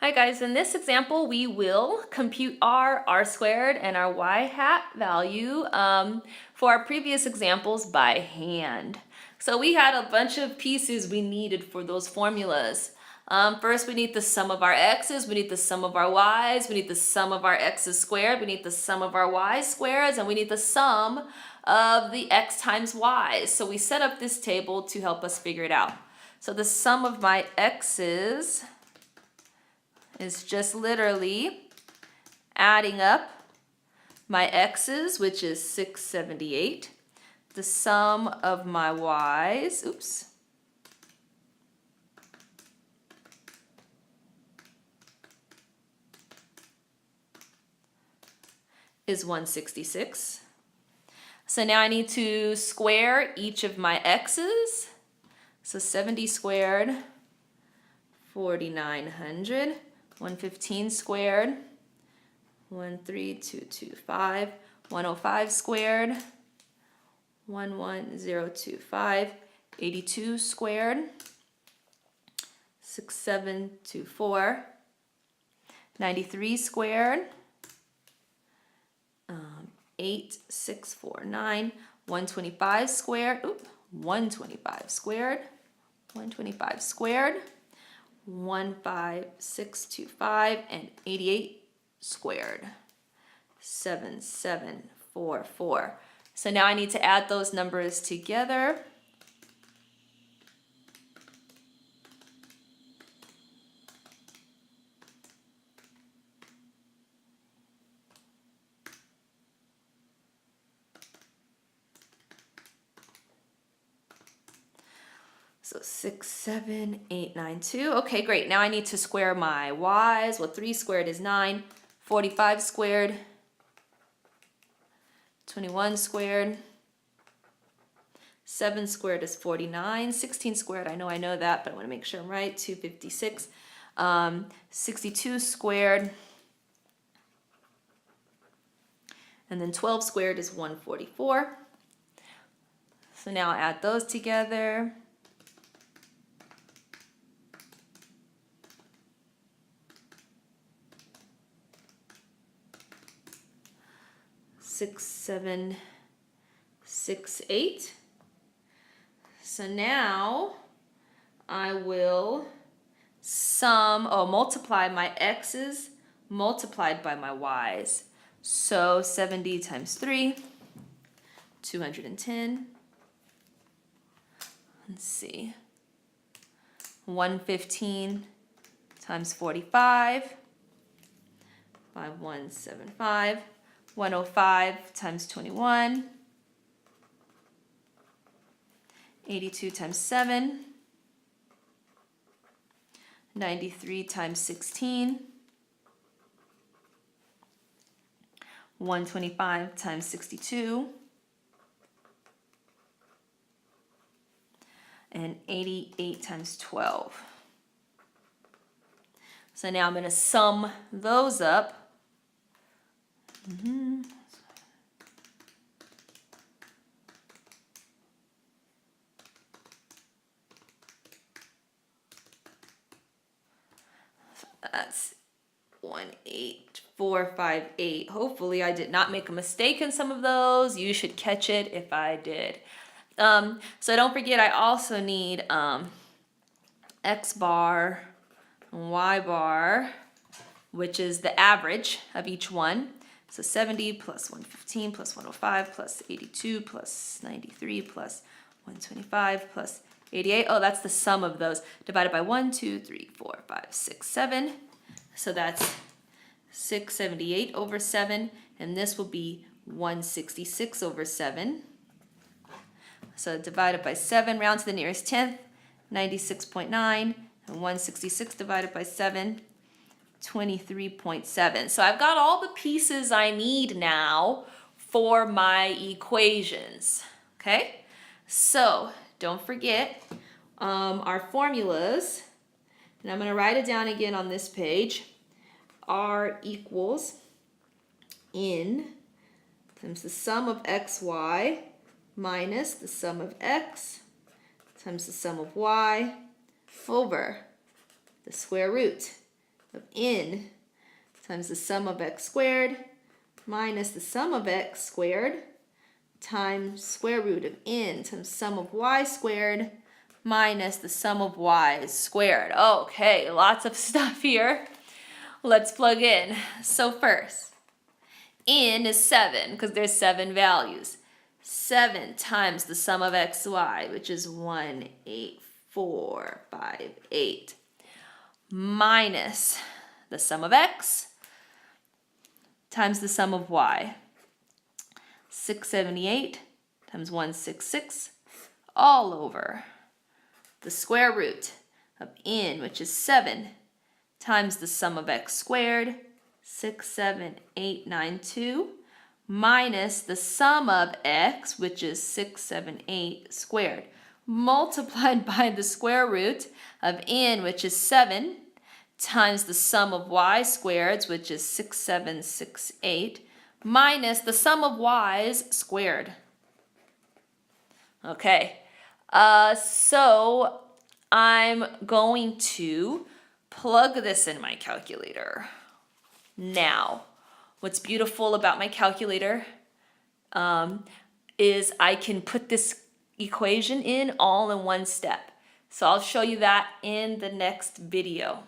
Hi guys, in this example we will compute our r squared and our y hat value for our previous examples by hand. So we had a bunch of pieces we needed for those formulas. First we need the sum of our x's, we need the sum of our y's, we need the sum of our x's squared, we need the sum of our y's squareds, and we need the sum of the x times y's. So we set up this table to help us figure it out. So the sum of my x's is just literally adding up my x's, which is 678, the sum of my y's, is 166. So now I need to square each of my x's. So 70 squared, 4,900. 115 squared, 13225, 105 squared, 11025, 82 squared, 6724, 93 squared, 8649, 125 squared, 125 squared, 125 squared, 15625, and 88 squared, 7744. So now I need to add those numbers together. So 67892. Okay, great. Now I need to square my y's. Well, 3 squared is 9. 45 squared. 21 squared. 7 squared is 49. 16 squared, I know that, but I want to make sure I'm right. 256. 62 squared. And then 12 squared is 144. So now I'll add those together. 6768. So now I will multiply my x's multiplied by my y's. So 70 times 3, 210. Let's see. 115 times 45, 5175. 105 times 21, 82 times 7, 93 times 16, 125 times 62, and 88 times 12. So now I'm going to sum those up. That's 18458. Hopefully I did not make a mistake in some of those. You should catch it if I did. So don't forget, I also need x bar and y bar, which is the average of each one. So 70 plus 115 plus 105 plus 82 plus 93 plus 125 plus 88. Oh, that's the sum of those divided by 1, 2, 3, 4, 5, 6, 7. So that's 678 over 7, and this will be 166 over 7. So divided by 7, round to the nearest tenth, 96.9, and 166 divided by 7, 23.7. So I've got all the pieces I need now for my equations. Okay, so don't forget our formulas, and I'm going to write it down again on this page. R equals n times the sum of xy minus the sum of x times the sum of y over the square root of n times the sum of x squared minus the sum of x squared times square root of n times sum of y squared minus the sum of y squared. Okay, lots of stuff here. Let's plug in. So first, n is 7 because there's 7 values. 7 times the sum of xy, which is 1, 8, 4, 5, 8, minus the sum of x times the sum of y. 678 times 166 all over the square root of n, which is 7, times the sum of x squared, 67892, minus the sum of x, which is 678 squared, multiplied by the square root of n, which is 7, times the sum of y squareds, which is 6768, minus the sum of y's squared. Okay, so I'm going to plug this in my calculator. Now, what's beautiful about my calculator is I can put this equation in all in one step. So I'll show you that in the next video.